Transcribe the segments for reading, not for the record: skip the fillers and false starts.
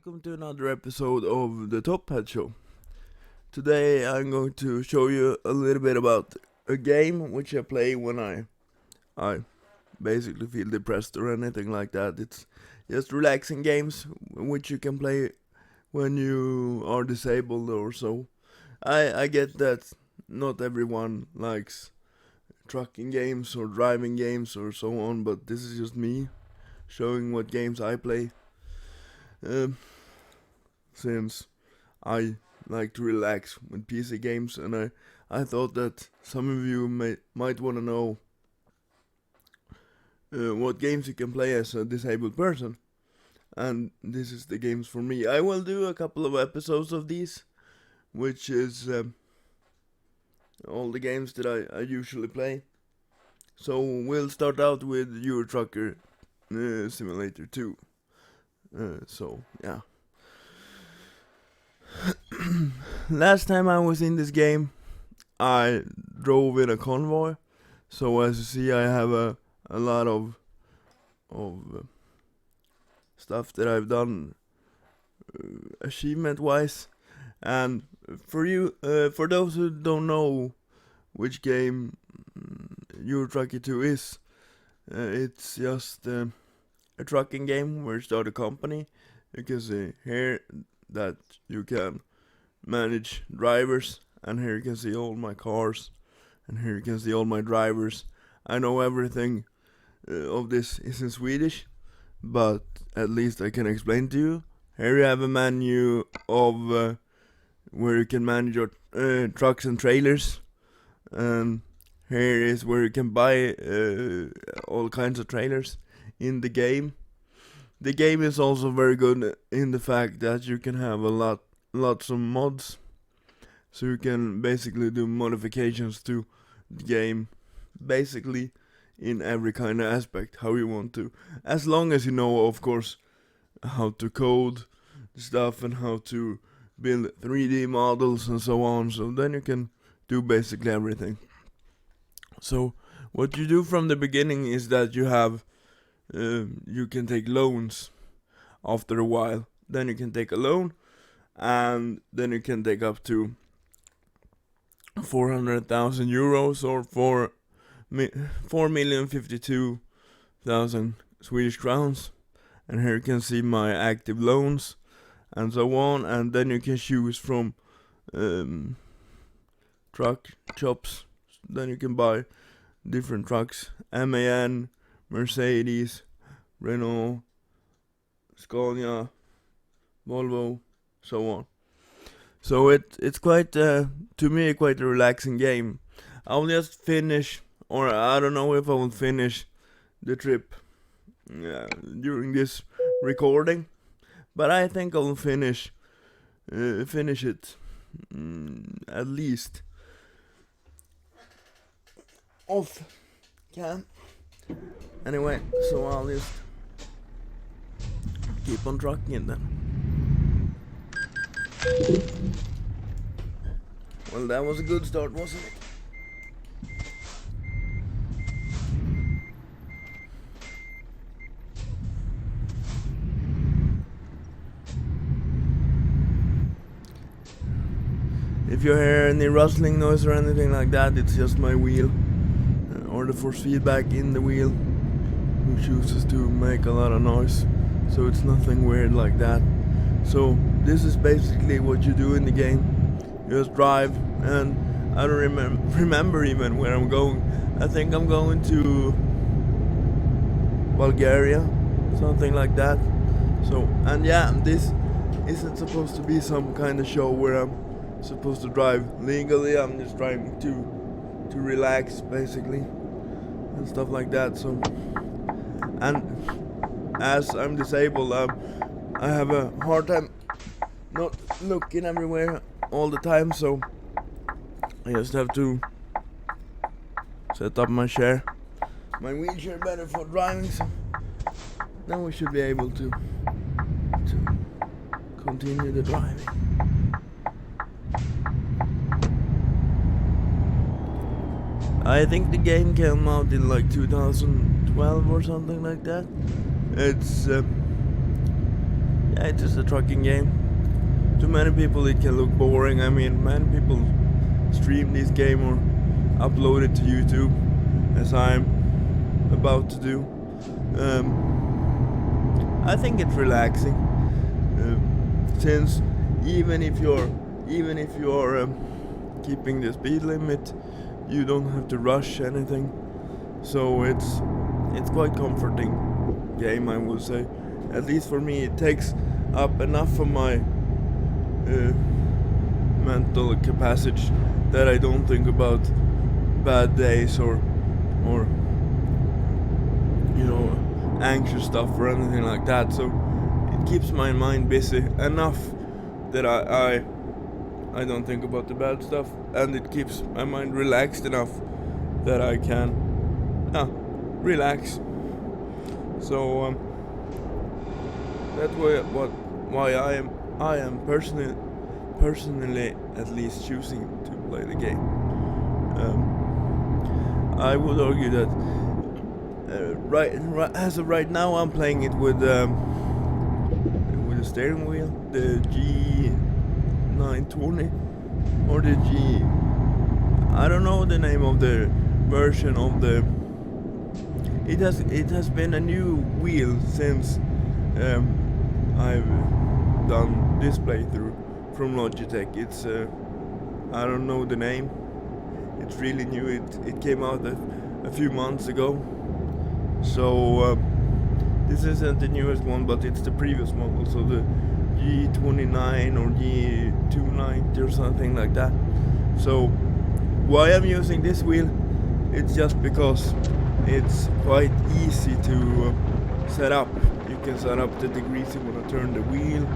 welcome to another episode of the Tophat Show. Today I'm going to show you a little bit about a game which I play when I basically feel depressed or anything like that. It's just relaxing games which you can play when you are disabled or so. I get that not everyone likes trucking games or driving games or so on, but this is just me showing what games I play. Since I like to relax with PC games, and I thought that some of you might want to know what games you can play as a disabled person, and this is the games for me. I will do a couple of episodes of these, which is all the games that I usually play. So we'll start out with Euro Trucker Simulator 2. So yeah. Last time I was in this game, I drove in a convoy. So as you see, I have a lot of stuff that I've done achievement wise. And for those who don't know which game Euro Trucker 2 is, it's just a trucking game where you start a company. You can see here that you can manage drivers, and here you can see all my cars, and here you can see all my drivers. I know everything of this is in Swedish, but at least I can explain to you. Here you have a menu of where you can manage your trucks and trailers, and here is where you can buy all kinds of trailers in the game. The game is also very good in the fact that you can have lots of mods, so you can basically do modifications to the game, basically in every kind of aspect how you want to, as long as you know, of course, how to code stuff and how to build 3D models and so on. So then you can do basically everything. So what you do from the beginning is that you can take loans after a while. Then you can take a loan, and then you can take up to 400,000 euros or 4,052,000 Swedish crowns. And here you can see my active loans and so on. And then you can choose from truck shops. Then you can buy different trucks: MAN, Mercedes, Renault, Scania, Volvo, so on. So it's quite to me quite a relaxing game. I'll just finish, or I don't know if I will finish the trip during this recording, but I think I'll finish it at least off cam. Anyway, so I'll just keep on trucking then. Well, that was a good start, wasn't it? If you hear any rustling noise or anything like that, it's just my wheel, or the force feedback in the wheel, who chooses to make a lot of noise. So it's nothing weird like that. So this is basically what you do in the game. You just drive, and I don't remember even where I'm going. I think I'm going to Bulgaria, something like that. So, and yeah, this isn't supposed to be some kind of show where I'm supposed to drive legally. I'm just driving to relax, basically, and stuff like that. So, and as I'm disabled, I have a hard time not looking everywhere all the time, so I just have to set up my wheelchair better for driving, so then we should be able to continue the driving. I think the game came out in like 2012 or something like that. It's yeah, it's just a trucking game. To many people it can look boring. I mean, many people stream this game or upload it to YouTube, as I'm about to do. I think it's relaxing, since even if you're keeping the speed limit, you don't have to rush anything. So it's quite comforting game, I would say. At least for me, it takes up enough of my mental capacity that I don't think about bad days or anxious stuff or anything like that. So it keeps my mind busy enough that I don't think about the bad stuff, and it keeps my mind relaxed enough that I can relax. So that's why I am personally at least choosing to play the game. I would argue that as of right now, I'm playing it with a steering wheel, the G920 or the G. I don't know the name of the version of the. It has been a new wheel since I've done this playthrough from Logitech. It's I don't know the name. It's really new. It came out a few months ago. So this isn't the newest one, but it's the previous model. So the G29 or G290 or something like that. So why I'm using this wheel? It's just because it's quite easy to set up. You can set up the degrees you want to turn the wheel.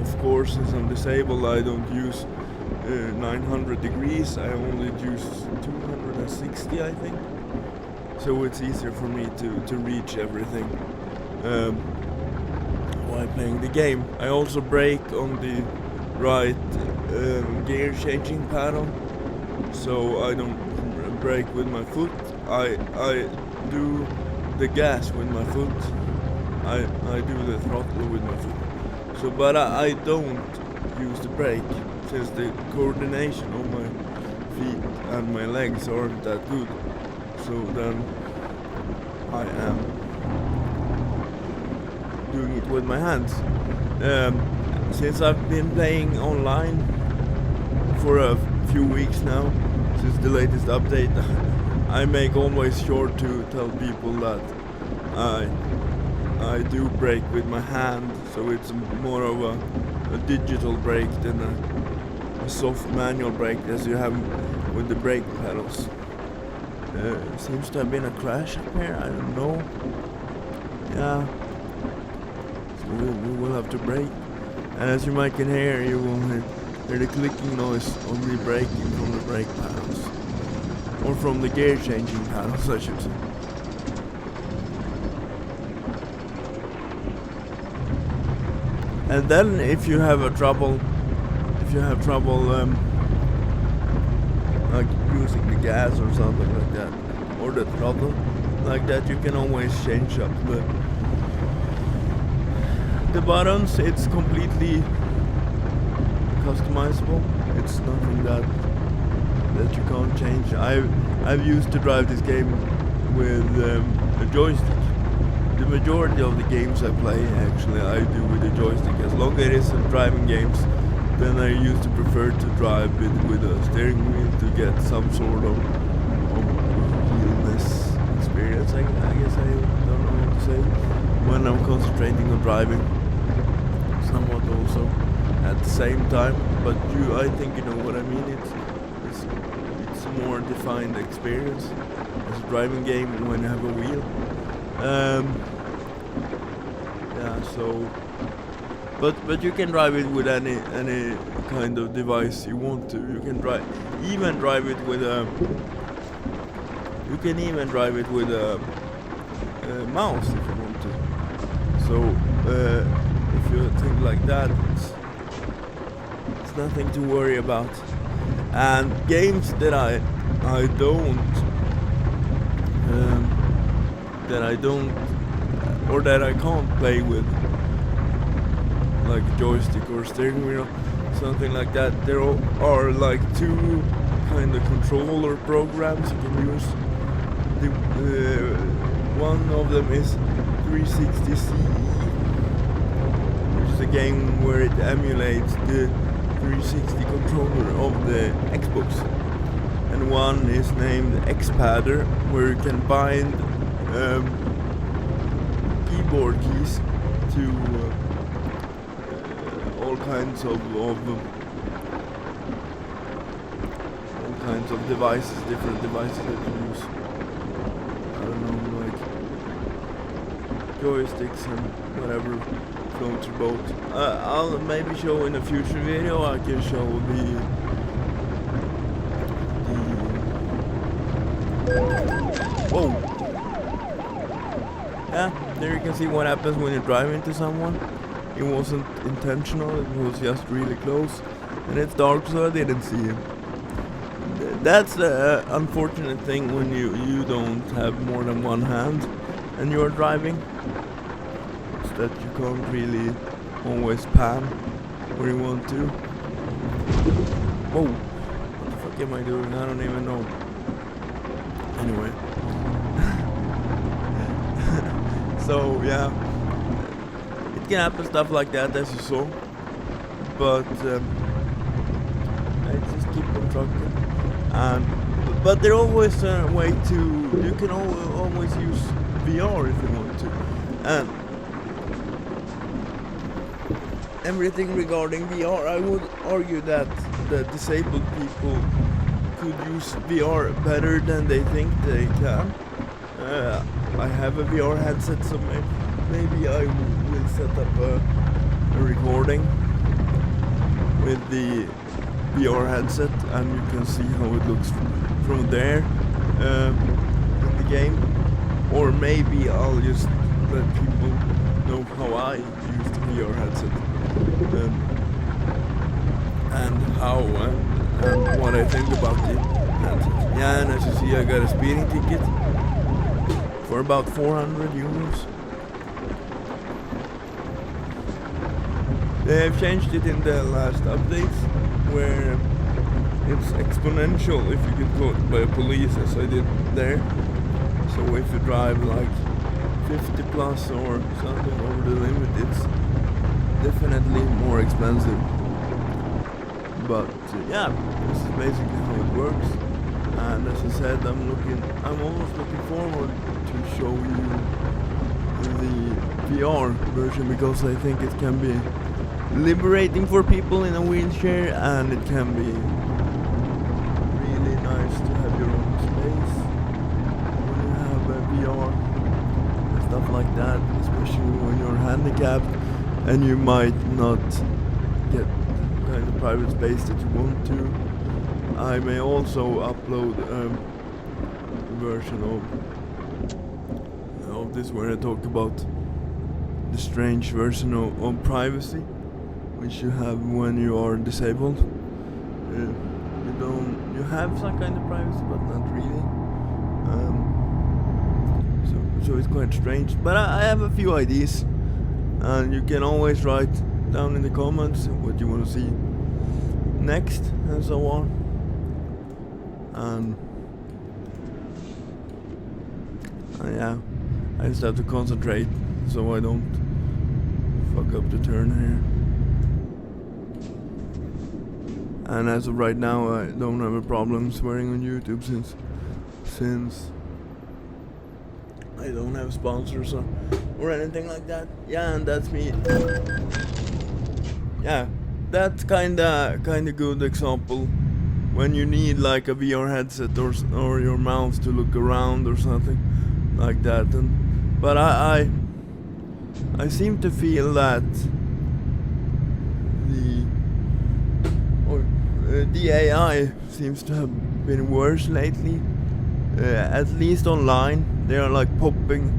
Of course, since I'm disabled, I don't use 900 degrees. I only use 260, I think. So it's easier for me to reach everything while playing the game. I also brake on the right gear changing paddle, so I don't brake with my foot. I do the gas with my foot. I do the throttle with my foot. So, but I don't use the brake, since the coordination of my feet and my legs aren't that good. So then I am doing it with my hands. Since I've been playing online for a few weeks now, since the latest update, I make always sure to tell people that I do brake with my hand, so it's more of a digital brake than a soft manual brake as you have with the brake pedals. Seems to have been a crash up here, I don't know. Yeah, so we will have to brake. And as you might can hear, you will hear the clicking noise of me braking from the brake pedals. Or from the gear changing pedals, I should say. And then if you have trouble like using the gas or something like that, or the throttle like that, you can always change up the buttons. It's completely customizable. It's nothing that you can't change. I've used to drive this game with a joystick. The majority of the games I play, actually, I do with a joystick. As long as it is some driving games, then I used to prefer to drive with a steering wheel to get some sort of wheelness experience. I guess I don't know what to say. When I'm concentrating on driving, somewhat also at the same time. But I think you know what I mean. It's a more defined experience as a driving game when you have a wheel. So, but you can drive it with any kind of device you want to. You can even drive it with a mouse if you want to. So if you think like that, it's nothing to worry about. And games that I don't or that I can't play with, like a joystick or steering wheel, something like that. There are like two kind of controller programs you can use. One of them is 360 CE, which is a game where it emulates the 360 controller of the Xbox, and one is named X-Padder, where you can bind keyboard keys to all kinds of devices, different devices that you use. I don't know, like joysticks and whatever floats your boat. I'll maybe show in a future video. I can show the whoa. Yeah, there you can see what happens when you drive into someone. It wasn't intentional, it was just really close, and it's dark, so I didn't see him. That's the unfortunate thing when you don't have more than one hand and you're driving. It's that you can't really always pan where you want to. Whoa, what the fuck am I doing? I don't even know. Anyway. So yeah, it can happen stuff like that, as you saw, but I just keep on trucking. But there's always a way to. You can always use VR if you want to, and everything regarding VR, I would argue that the disabled people could use VR better than they think they can. I have a VR headset, so maybe I will set up a recording with the VR headset, and you can see how it looks from there in the game. Or maybe I'll just let people know how I use the VR headset and how and what I think about the headset. Yeah, and as you see, I got a speeding ticket for about 400 euros. They have changed it in the last updates, where it's exponential if you get caught by police, as I did there. So if you drive like 50 plus or something over the limit, it's definitely more expensive. But yeah, this is basically how it works. And as I said, I'm almost looking forward to show you the VR version, because I think it can be liberating for people in a wheelchair, and it can be really nice to have your own space when you have a VR and stuff like that, especially when you're handicapped and you might not get kind of private space that you want to. I may also upload a version of this where I talk about the strange version of privacy which you have when you are disabled. You have some kind of privacy, but not really. So it's quite strange. But I have a few ideas, and you can always write down in the comments what you want to see next, and so on. And yeah, I just have to concentrate so I don't fuck up the turn here. And as of right now, I don't have a problem swearing on YouTube since I don't have sponsors or anything like that. Yeah, and that's me. Yeah, that's kinda good example when you need like a VR headset or your mouse to look around or something like that. But I seem to feel that the AI seems to have been worse lately, at least online. They are like popping,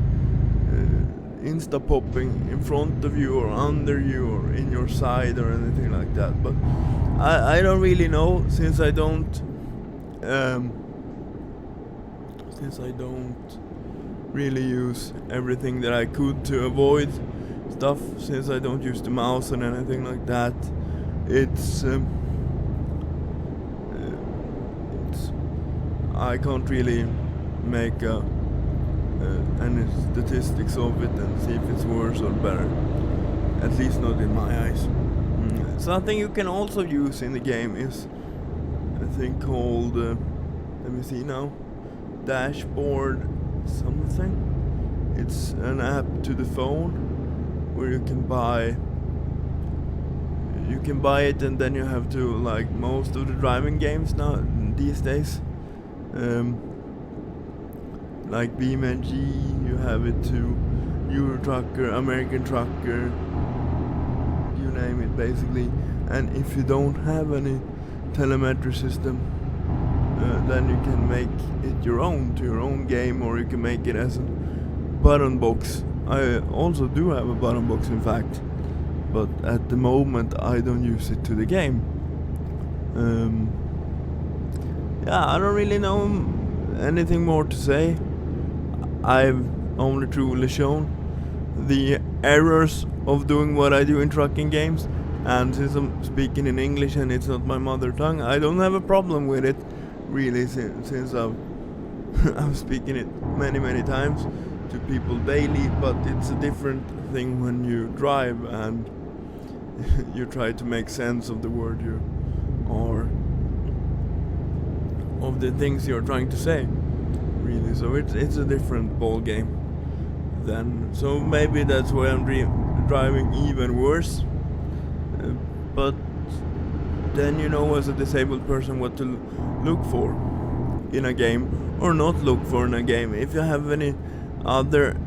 insta-popping in front of you or under you or in your side or anything like that. But I don't really know, since I don't really use everything that I could to avoid stuff, since I don't use the mouse and anything like that. It's I can't really make any statistics of it and see if it's worse or better. At least not in my eyes. Something you can also use in the game is a thing called, let me see now, dashboard something. It's an app to the phone where you can buy it, and then you have to, like most of the driving games now these days, like BeamNG, you have it to Euro Trucker, American Trucker, you name it basically. And if you don't have any telemetry system, then you can make it your own, to your own game, or you can make it as a button box. I also do have a button box, in fact, but at the moment I don't use it to the game. Yeah, I don't really know anything more to say. I've only truly shown the errors of doing what I do in trucking games, and since I'm speaking in English and it's not my mother tongue, I don't have a problem with it, really, since I'm speaking it many times to people daily. But it's a different thing when you drive and you try to make sense of the word you or of the things you're trying to say, really. So it's a different ball game then. So maybe that's why I'm driving even worse. But then you know, as a disabled person, what to look for in a game or not look for in a game. If you have any other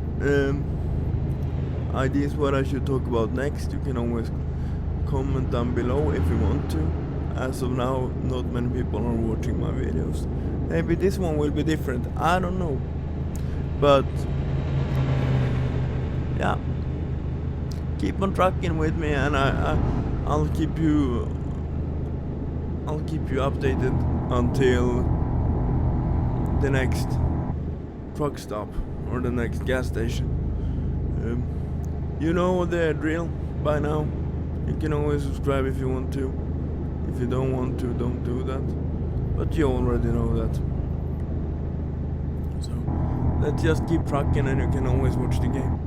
ideas what I should talk about next, you can always comment down below if you want to. As of now, not many people are watching my videos. Maybe this one will be different, I don't know. But yeah, keep on trucking with me, and I'll keep you updated until the next truck stop or the next gas station. You know the drill by now. You can always subscribe if you want to. If you don't want to, don't do that. But you already know that. So let's just keep trucking, and you can always watch the game.